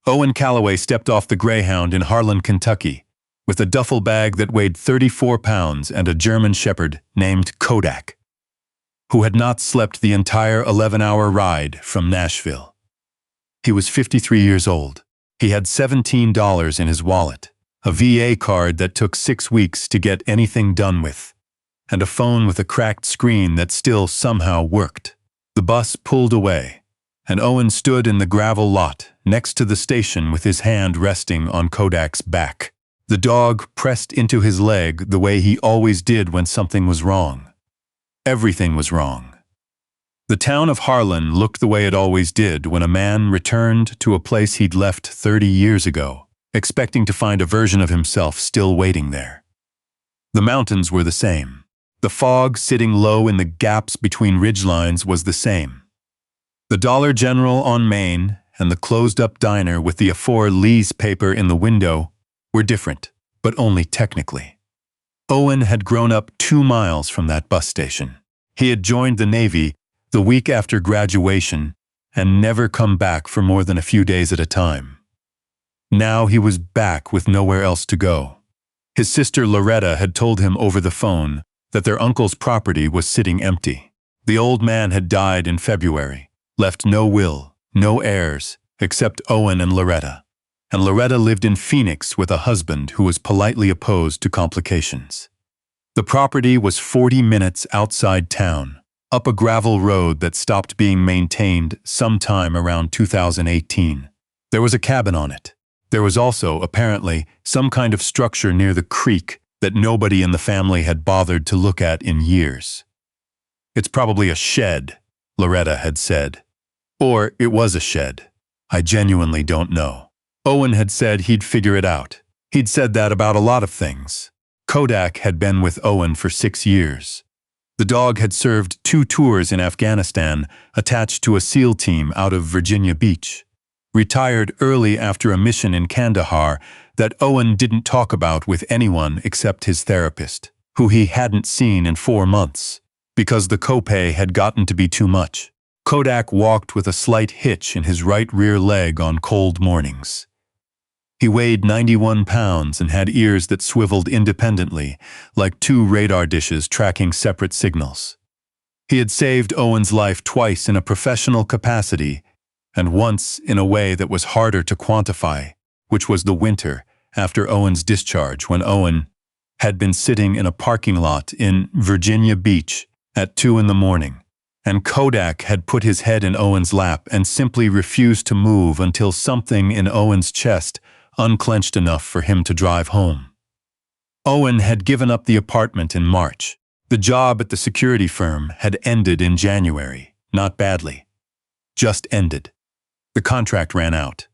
Owen Calloway stepped off the Greyhound in Harlan, Kentucky, with a duffel bag that weighed 34 pounds and a German shepherd named Kodak, who had not slept the entire 11-hour ride from Nashville. He was 53 years old. He had $17 in his wallet, a VA card that took 6 weeks to get anything done with, and a phone with a cracked screen that still somehow worked. The bus pulled away, and Owen stood in the gravel lot next to the station with his hand resting on Kodak's back. The dog pressed into his leg the way he always did when something was wrong. Everything was wrong. The town of Harlan looked the way it always did when a man returned to a place he'd left 30 years ago, expecting to find a version of himself still waiting there. The mountains were the same. The fog sitting low in the gaps between ridgelines was the same. The Dollar General on Main and the closed-up diner with the for-lease paper in the window were different, but only technically. Owen had grown up 2 miles from that bus station. He had joined the Navy the week after graduation and never come back for more than a few days at a time. Now he was back with nowhere else to go. His sister Loretta had told him over the phone that their uncle's property was sitting empty. The old man had died in February, left no will, no heirs, except Owen and Loretta lived in Phoenix with a husband who was politely opposed to complications. The property was 40 minutes outside town, up a gravel road that stopped being maintained sometime around 2018. There was a cabin on it. There was also, apparently, some kind of structure near the creek that nobody in the family had bothered to look at in years. "It's probably a shed," Loretta had said. Or it was a shed. I genuinely don't know. Owen had said he'd figure it out. He'd said that about a lot of things. Kodak had been with Owen for 6 years. The dog had served 2 tours in Afghanistan, attached to a SEAL team out of Virginia Beach. Retired early after a mission in Kandahar that Owen didn't talk about with anyone except his therapist, who he hadn't seen in 4 months, because the copay had gotten to be too much. Kodak walked with a slight hitch in his right rear leg on cold mornings. He weighed 91 pounds and had ears that swiveled independently, like 2 radar dishes tracking separate signals. He had saved Owen's life twice in a professional capacity, and once in a way that was harder to quantify, which was the winter after Owen's discharge, when Owen had been sitting in a parking lot in Virginia Beach at 2 a.m, and Kodak had put his head in Owen's lap and simply refused to move until something in Owen's chest unclenched enough for him to drive home. Owen had given up the apartment in March. The job at the security firm had ended in January. Not badly. Just ended. The contract ran out.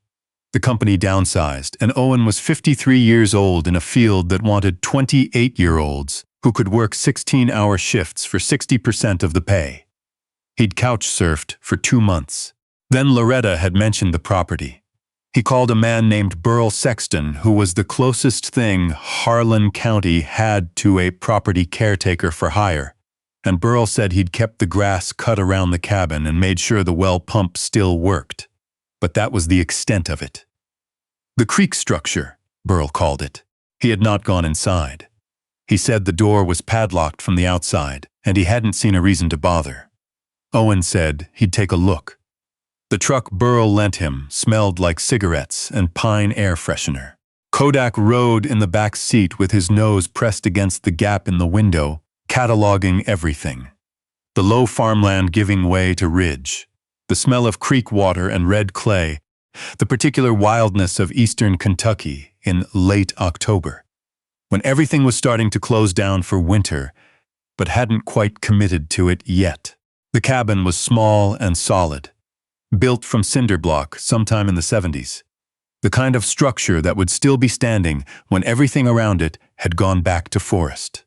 The company downsized, and Owen was 53 years old in a field that wanted 28-year-olds who could work 16-hour shifts for 60% of the pay. He'd couch-surfed for 2 months. Then Loretta had mentioned the property. He called a man named Burl Sexton, who was the closest thing Harlan County had to a property caretaker for hire, and Burl said he'd kept the grass cut around the cabin and made sure the well pump still worked. But that was the extent of it. The creek structure, Burl called it. He had not gone inside. He said the door was padlocked from the outside, and he hadn't seen a reason to bother. Owen said he'd take a look. The truck Burl lent him smelled like cigarettes and pine air freshener. Kodak rode in the back seat with his nose pressed against the gap in the window, cataloging everything. The low farmland giving way to ridge, the smell of creek water and red clay, the particular wildness of eastern Kentucky in late October, when everything was starting to close down for winter, but hadn't quite committed to it yet. The cabin was small and solid, built from cinder block sometime in the 70s, the kind of structure that would still be standing when everything around it had gone back to forest.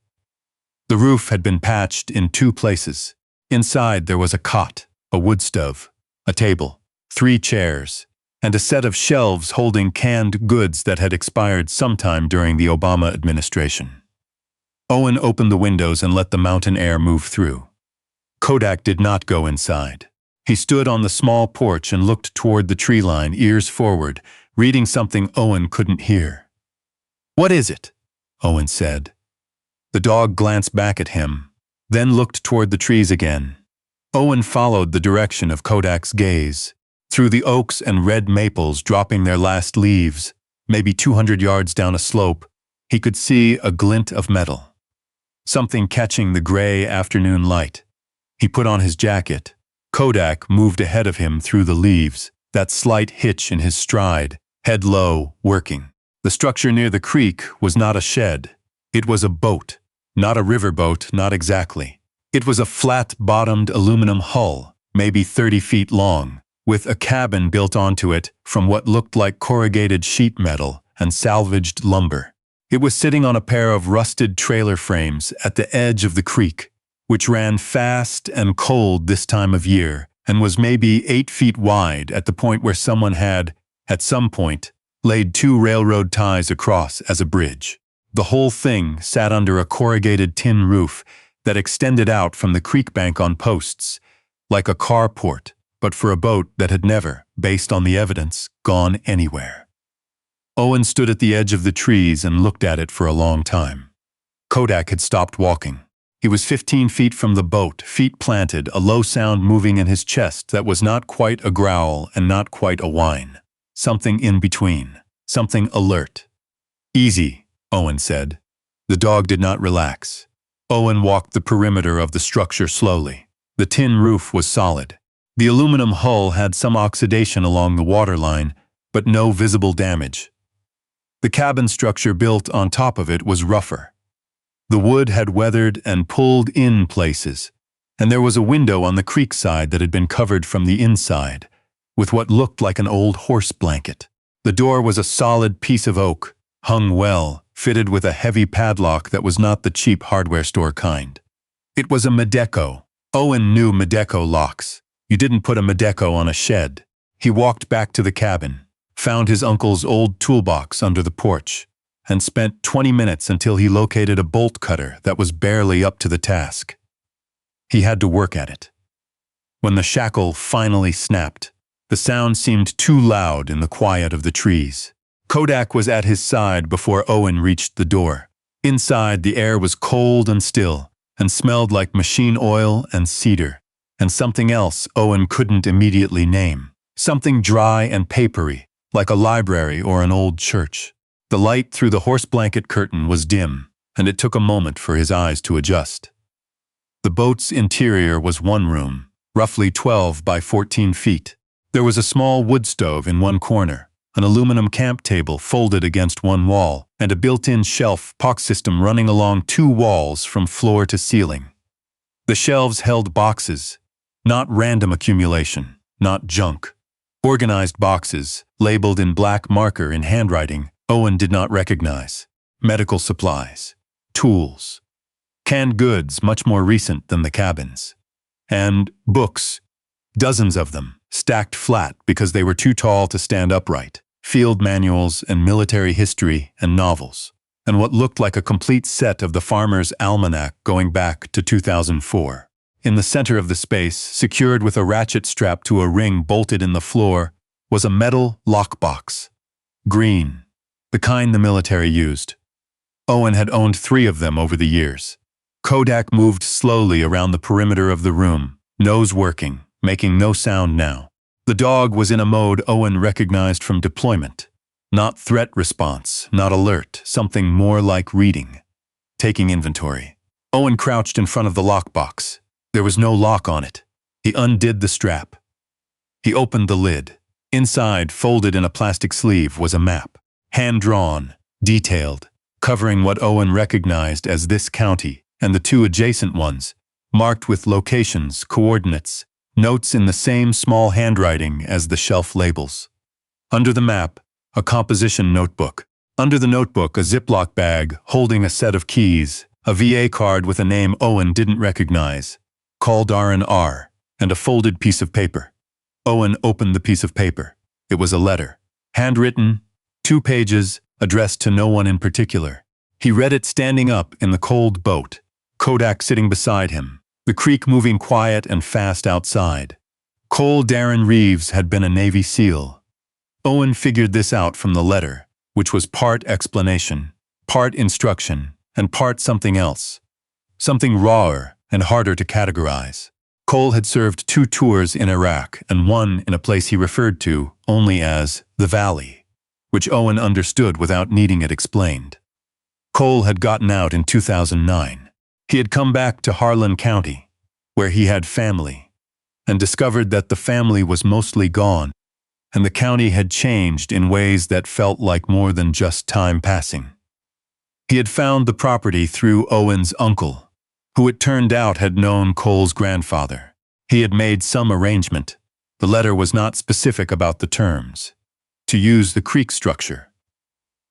The roof had been patched in 2 places. Inside there was a cot, a wood stove, a table, 3 chairs, and a set of shelves holding canned goods that had expired sometime during the Obama administration. Owen opened the windows and let the mountain air move through. Kodak did not go inside. He stood on the small porch and looked toward the tree line, ears forward, reading something Owen couldn't hear. "What is it?" Owen said. The dog glanced back at him, then looked toward the trees again. Owen followed the direction of Kodak's gaze, through the oaks and red maples dropping their last leaves. Maybe 200 yards down a slope, he could see a glint of metal, something catching the gray afternoon light. He put on his jacket. Kodak moved ahead of him through the leaves, that slight hitch in his stride, head low, working. The structure near the creek was not a shed. It was a boat. Not a riverboat, not exactly. It was a flat-bottomed aluminum hull, maybe 30 feet long, with a cabin built onto it from what looked like corrugated sheet metal and salvaged lumber. It was sitting on a pair of rusted trailer frames at the edge of the creek, which ran fast and cold this time of year and was maybe 8 feet wide at the point where someone had, at some point, laid 2 railroad ties across as a bridge. The whole thing sat under a corrugated tin roof that extended out from the creek bank on posts, like a carport, but for a boat that had never, based on the evidence, gone anywhere. Owen stood at the edge of the trees and looked at it for a long time. Kodak had stopped walking. He was 15 feet from the boat, feet planted, a low sound moving in his chest that was not quite a growl and not quite a whine. Something in between, something alert. "Easy," Owen said. The dog did not relax. Owen walked the perimeter of the structure slowly. The tin roof was solid. The aluminum hull had some oxidation along the waterline, but no visible damage. The cabin structure built on top of it was rougher. The wood had weathered and pulled in places, and there was a window on the creek side that had been covered from the inside, with what looked like an old horse blanket. The door was a solid piece of oak, hung well, fitted with a heavy padlock that was not the cheap hardware store kind. It was a Medeco. Owen knew Medeco locks. You didn't put a Medeco on a shed. He walked back to the cabin, found his uncle's old toolbox under the porch, and spent 20 minutes until he located a bolt cutter that was barely up to the task. He had to work at it. When the shackle finally snapped, the sound seemed too loud in the quiet of the trees. Kodak was at his side before Owen reached the door. Inside, the air was cold and still, and smelled like machine oil and cedar, and something else Owen couldn't immediately name. Something dry and papery, like a library or an old church. The light through the horse blanket curtain was dim, and it took a moment for his eyes to adjust. The boat's interior was one room, roughly 12 by 14 feet. There was a small wood stove in one corner, an aluminum camp table folded against one wall, and a built-in shelf POC system running along 2 walls from floor to ceiling. The shelves held boxes, not random accumulation, not junk. Organized boxes, labeled in black marker in handwriting Owen did not recognize. Medical supplies, tools, canned goods much more recent than the cabins, and books, dozens of them, stacked flat because they were too tall to stand upright, field manuals and military history and novels, and what looked like a complete set of the Farmer's Almanac going back to 2004. In the center of the space, secured with a ratchet strap to a ring bolted in the floor, was a metal lockbox. Green, the kind the military used. Owen had owned 3 of them over the years. Kodak moved slowly around the perimeter of the room, nose working, making no sound now. The dog was in a mode Owen recognized from deployment. Not threat response, not alert, something more like reading. Taking inventory. Owen crouched in front of the lockbox. There was no lock on it. He undid the strap. He opened the lid. Inside, folded in a plastic sleeve, was a map. Hand-drawn, detailed, covering what Owen recognized as this county and the 2 adjacent ones, marked with locations, coordinates, notes in the same small handwriting as the shelf labels. Under the map, a composition notebook. Under the notebook, a Ziploc bag holding a set of keys, a VA card with a name Owen didn't recognize, Caldaran R, and a folded piece of paper. Owen opened the piece of paper. It was a letter, handwritten, 2 pages, addressed to no one in particular. He read it standing up in the cold boat, Kodak sitting beside him, the creek moving quiet and fast outside. Cole Darren Reeves had been a Navy SEAL. Owen figured this out from the letter, which was part explanation, part instruction, and part something else. Something rawer and harder to categorize. Cole had served 2 tours in Iraq and one in a place he referred to only as the Valley, which Owen understood without needing it explained. Cole had gotten out in 2009. He had come back to Harlan County, where he had family, and discovered that the family was mostly gone, and the county had changed in ways that felt like more than just time passing. He had found the property through Owen's uncle, who it turned out had known Cole's grandfather. He had made some arrangement. The letter was not specific about the terms. To use the creek structure.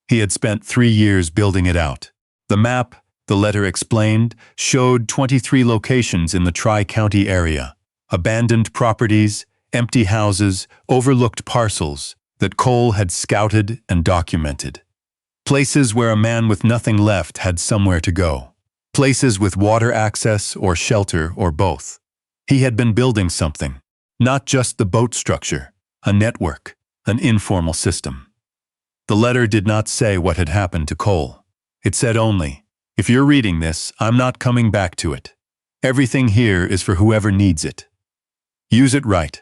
He had spent 3 years building it out. The map, the letter explained, showed 23 locations in the Tri-County area, abandoned properties, empty houses, overlooked parcels that Cole had scouted and documented. Places where a man with nothing left had somewhere to go. Places with water access or shelter or both. He had been building something, not just the boat structure, a network, an informal system. The letter did not say what had happened to Cole. It said only, "If you're reading this, I'm not coming back to it. Everything here is for whoever needs it. Use it right."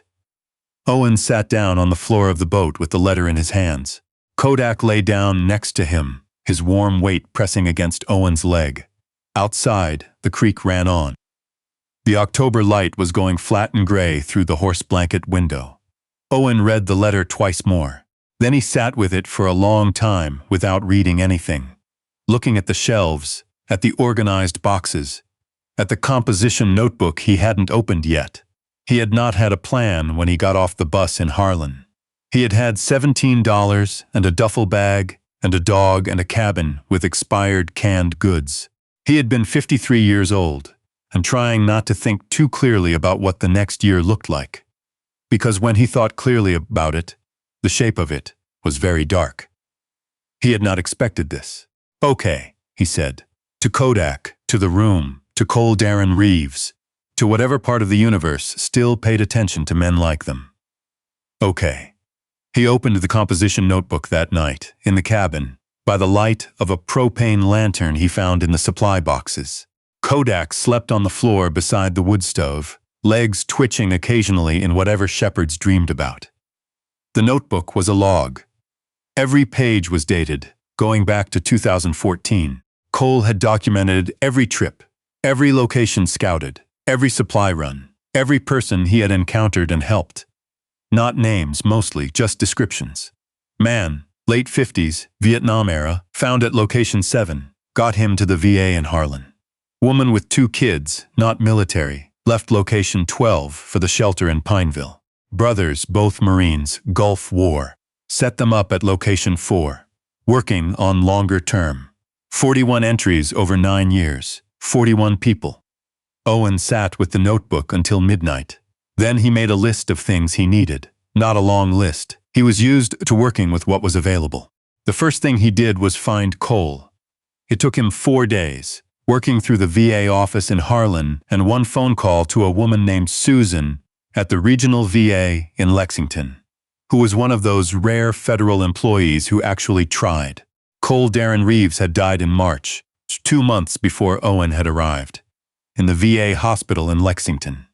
Owen sat down on the floor of the boat with the letter in his hands. Kodak lay down next to him, his warm weight pressing against Owen's leg. Outside, the creek ran on. The October light was going flat and gray through the horse blanket window. Owen read the letter twice more. Then he sat with it for a long time without reading anything, looking at the shelves, at the organized boxes, at the composition notebook he hadn't opened yet. He had not had a plan when he got off the bus in Harlan. He had had $17 and a duffel bag and a dog and a cabin with expired canned goods. He had been 53 years old and trying not to think too clearly about what the next year looked like. Because when he thought clearly about it, the shape of it was very dark. He had not expected this. "Okay," he said, to Kodak, to the room, to Cole Darren Reeves, to whatever part of the universe still paid attention to men like them. Okay. He opened the composition notebook that night, in the cabin, by the light of a propane lantern he found in the supply boxes. Kodak slept on the floor beside the wood stove, legs twitching occasionally in whatever shepherds dreamed about. The notebook was a log. Every page was dated, going back to 2014. Cole had documented every trip, every location scouted, every supply run, every person he had encountered and helped. Not names, mostly, just descriptions. Man, late 50s, Vietnam era, found at location 7, got him to the VA in Harlan. Woman with 2 kids, not military, left location 12 for the shelter in Pineville. Brothers, both Marines, Gulf War, set them up at location 4, working on longer term. 41 entries over 9 years, 41 people. Owen sat with the notebook until midnight. Then he made a list of things he needed. Not a long list. He was used to working with what was available. The first thing he did was find Cole. It took him 4 days, working through the VA office in Harlan and 1 phone call to a woman named Susan at the regional VA in Lexington, who was one of those rare federal employees who actually tried. Cole Darren Reeves had died in March, 2 months before Owen had arrived, in the VA hospital in Lexington.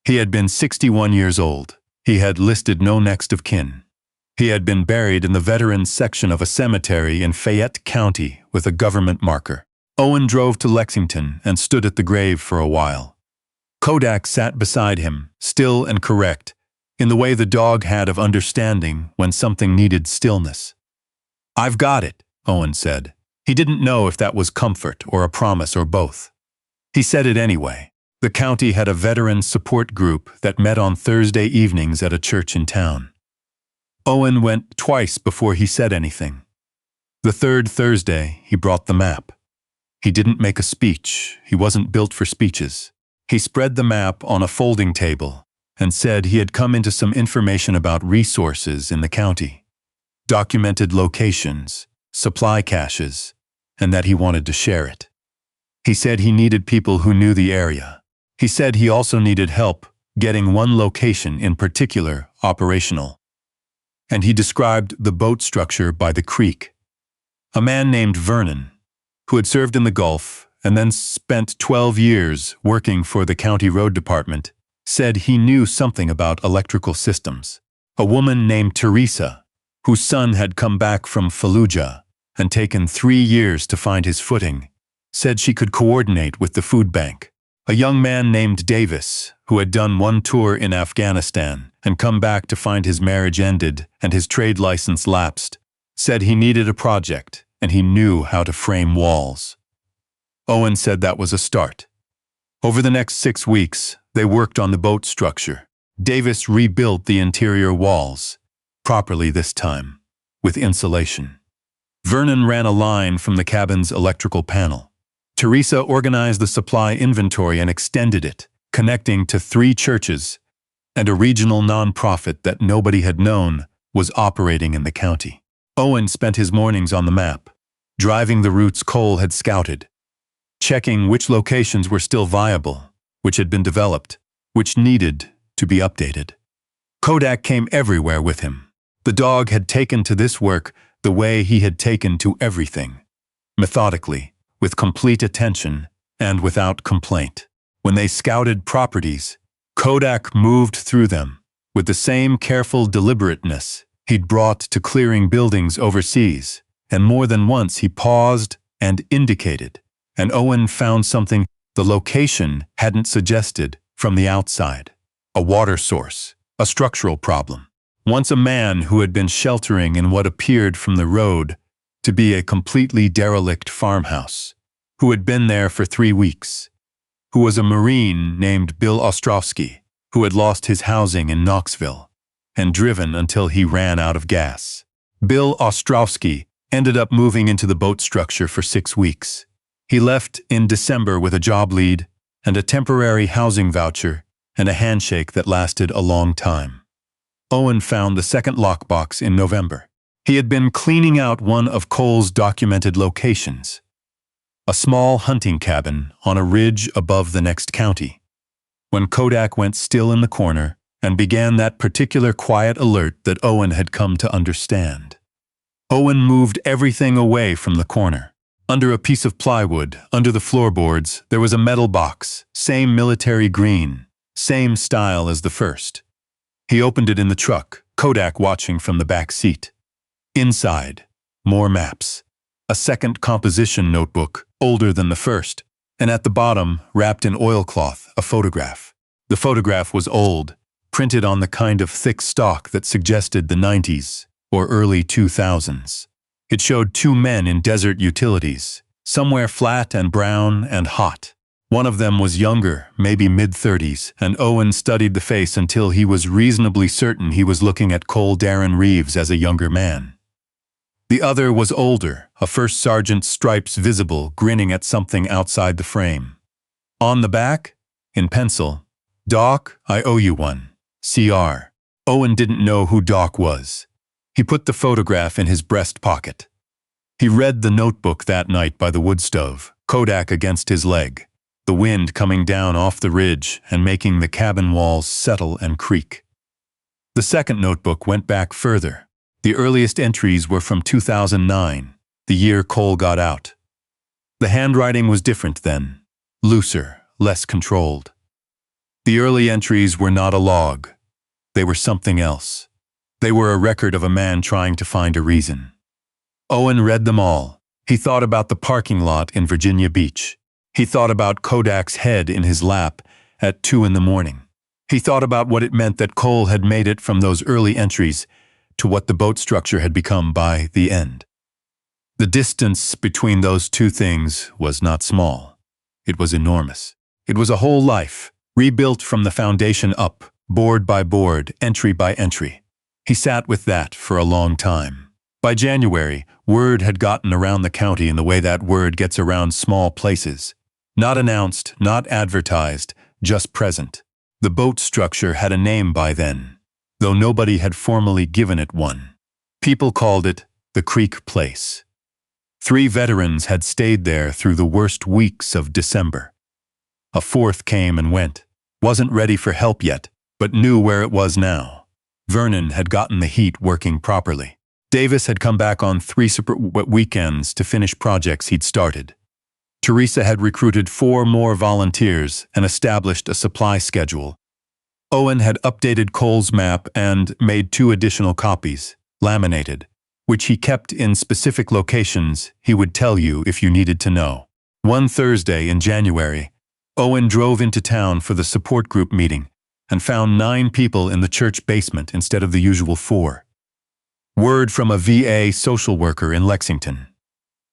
He had been 61 years old. He had listed no next of kin. He had been buried in the veterans section of a cemetery in Fayette County with a government marker. Owen drove to Lexington and stood at the grave for a while. Kodak sat beside him, still and correct, in the way the dog had of understanding when something needed stillness. "I've got it," Owen said. He didn't know if that was comfort or a promise or both. He said it anyway. The county had a veteran support group that met on Thursday evenings at a church in town. Owen went twice before he said anything. The 3rd Thursday, he brought the map. He didn't make a speech. He wasn't built for speeches. He spread the map on a folding table and said he had come into some information about resources in the county, documented locations, supply caches, and that he wanted to share it. He said he needed people who knew the area. He said he also needed help getting 1 location in particular operational. and he described the boat structure by the creek. A man named Vernon, who had served in the Gulf and then spent 12 years working for the county road department, said he knew something about electrical systems. A woman named Teresa, whose son had come back from Fallujah and taken 3 years to find his footing, said she could coordinate with the food bank. A young man named Davis, who had done one tour in Afghanistan and come back to find his marriage ended and his trade license lapsed, said he needed a project and he knew how to frame walls. Owen said that was a start. Over the next 6 weeks, they worked on the boat structure. Davis rebuilt the interior walls, properly this time, with insulation. Vernon ran a line from the cabin's electrical panel. Teresa organized the supply inventory and extended it, connecting to 3 churches and a regional nonprofit that nobody had known was operating in the county. Owen spent his mornings on the map, driving the routes Cole had scouted, checking which locations were still viable, which had been developed, which needed to be updated. Kodak came everywhere with him. The dog had taken to this work the way he had taken to everything, methodically, with complete attention and without complaint. When they scouted properties, Kodak moved through them with the same careful deliberateness he'd brought to clearing buildings overseas, and more than once he paused and indicated, and Owen found something the location hadn't suggested from the outside. A water source, a structural problem. Once a man who had been sheltering in what appeared from the road to be a completely derelict farmhouse, who had been there for 3 weeks, who was a Marine named Bill Ostrowski, who had lost his housing in Knoxville and driven until he ran out of gas. Bill Ostrowski ended up moving into the boat structure for 6 weeks. He left in December with a job lead and a temporary housing voucher and a handshake that lasted a long time. Owen found the second lockbox in November. He had been cleaning out one of Cole's documented locations, a small hunting cabin on a ridge above the next county, when Kodak went still in the corner and began that particular quiet alert that Owen had come to understand. Owen moved everything away from the corner. Under a piece of plywood, under the floorboards, there was a metal box, same military green, same style as the first. He opened it in the truck, Kodak watching from the back seat. Inside, more maps. A second composition notebook, older than the first, and at the bottom, wrapped in oilcloth, a photograph. The photograph was old, printed on the kind of thick stock that suggested the 90s or early 2000s. It showed 2 men in desert utilities, somewhere flat and brown and hot. One of them was younger, maybe mid-30s, and Owen studied the face until he was reasonably certain he was looking at Cole Darren Reeves as a younger man. The other was older, a first sergeant's stripes visible, grinning at something outside the frame. On the back, in pencil, "Doc, I owe you one. CR." Owen didn't know who Doc was. He put the photograph in his breast pocket. He read the notebook that night by the wood stove, Kodak against his leg, the wind coming down off the ridge and making the cabin walls settle and creak. The second notebook went back further. The earliest entries were from 2009, the year Cole got out. The handwriting was different then, looser, less controlled. The early entries were not a log. They were something else. They were a record of a man trying to find a reason. Owen read them all. He thought about the parking lot in Virginia Beach. He thought about Kodak's head in his lap at 2 a.m. He thought about what it meant that Cole had made it from those early entries to what the boat structure had become by the end. The distance between those 2 things was not small. It was enormous. It was a whole life, rebuilt from the foundation up, board by board, entry by entry. He sat with that for a long time. By January, word had gotten around the county in the way that word gets around small places. Not announced, not advertised, just present. The boat structure had a name by then, though nobody had formally given it one. People called it the Creek Place. 3 veterans had stayed there through the worst weeks of December. A 4th came and went, wasn't ready for help yet, but knew where it was now. Vernon had gotten the heat working properly. Davis had come back on 3 separate weekends to finish projects he'd started. Teresa had recruited 4 more volunteers and established a supply schedule. Owen had updated Cole's map and made 2 additional copies, laminated, which he kept in specific locations he would tell you if you needed to know. One Thursday in January, Owen drove into town for the support group meeting and found 9 people in the church basement instead of the usual 4. Word from a VA social worker in Lexington.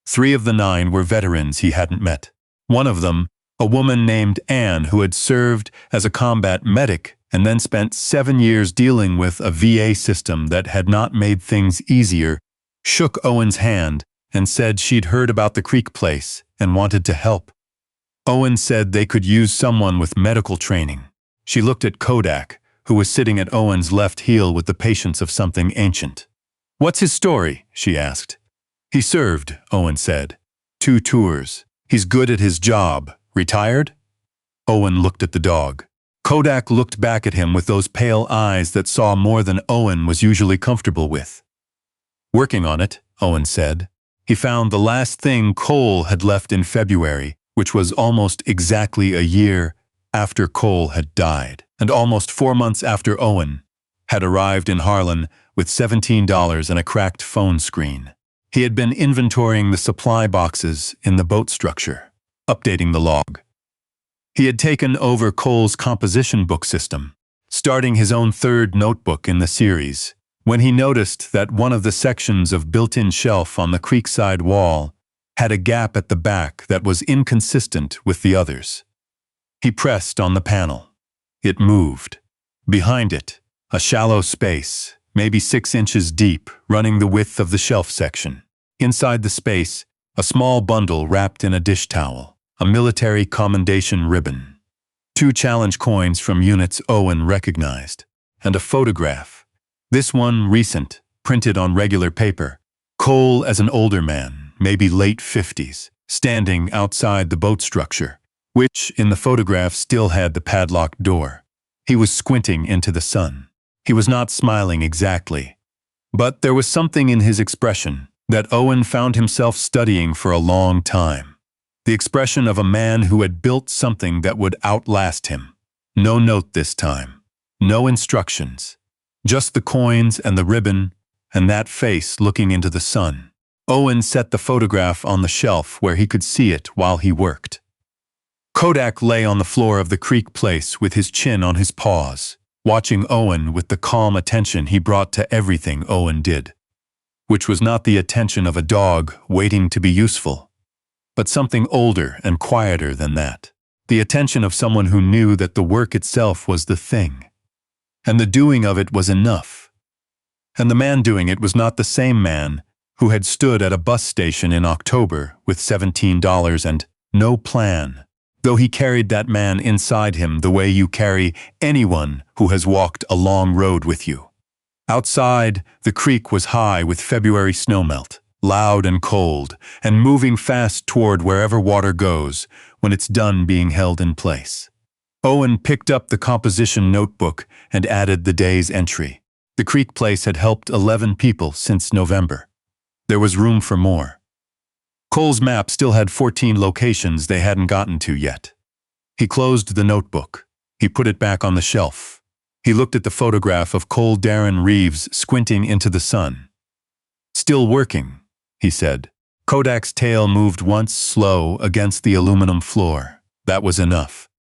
3 of the 9 were veterans he hadn't met. One of them, a woman named Anne who had served as a combat medic and then spent 7 years dealing with a VA system that had not made things easier, shook Owen's hand and said she'd heard about the Creek place and wanted to help. Owen said they could use someone with medical training. She looked at Kodak, who was sitting at Owen's left heel with the patience of something ancient. "What's his story?" she asked. "He served," Owen said. 2 tours. He's good at his job. Retired?" Owen looked at the dog. Kodak looked back at him with those pale eyes that saw more than Owen was usually comfortable with. "Working on it," Owen said. He found the last thing Cole had left in February, which was almost exactly a year after Cole had died, and almost 4 months after Owen had arrived in Harlan with $17 and a cracked phone screen. He had been inventorying the supply boxes in the boat structure, updating the log. He had taken over Cole's composition book system, starting his own 3rd notebook in the series, when he noticed that one of the sections of built-in shelf on the creekside wall had a gap at the back that was inconsistent with the others. He pressed on the panel. It moved. Behind it, a shallow space, maybe 6 inches deep, running the width of the shelf section. Inside the space, a small bundle wrapped in a dish towel, a military commendation ribbon, 2 challenge coins from units Owen recognized, and a photograph. This one recent, printed on regular paper. Cole as an older man, maybe late 50s, standing outside the boat structure, which in the photograph still had the padlocked door. He was squinting into the sun. He was not smiling exactly, but there was something in his expression that Owen found himself studying for a long time. The expression of a man who had built something that would outlast him. No note this time. No instructions. Just the coins and the ribbon and that face looking into the sun. Owen set the photograph on the shelf where he could see it while he worked. Kodak lay on the floor of the creek place with his chin on his paws, watching Owen with the calm attention he brought to everything Owen did, which was not the attention of a dog waiting to be useful, but something older and quieter than that. The attention of someone who knew that the work itself was the thing, and the doing of it was enough. And the man doing it was not the same man who had stood at a bus station in October with $17 and no plan, though he carried that man inside him the way you carry anyone who has walked a long road with you. Outside, the creek was high with February snowmelt, loud and cold, and moving fast toward wherever water goes when it's done being held in place. Owen picked up the composition notebook and added the day's entry. The creek place had helped 11 people since November. There was room for more. Cole's map still had 14 locations they hadn't gotten to yet. He closed the notebook. He put it back on the shelf. He looked at the photograph of Cole Darren Reeves squinting into the sun. "Still working," he said. Kodak's tail moved once slow against the aluminum floor. That was enough.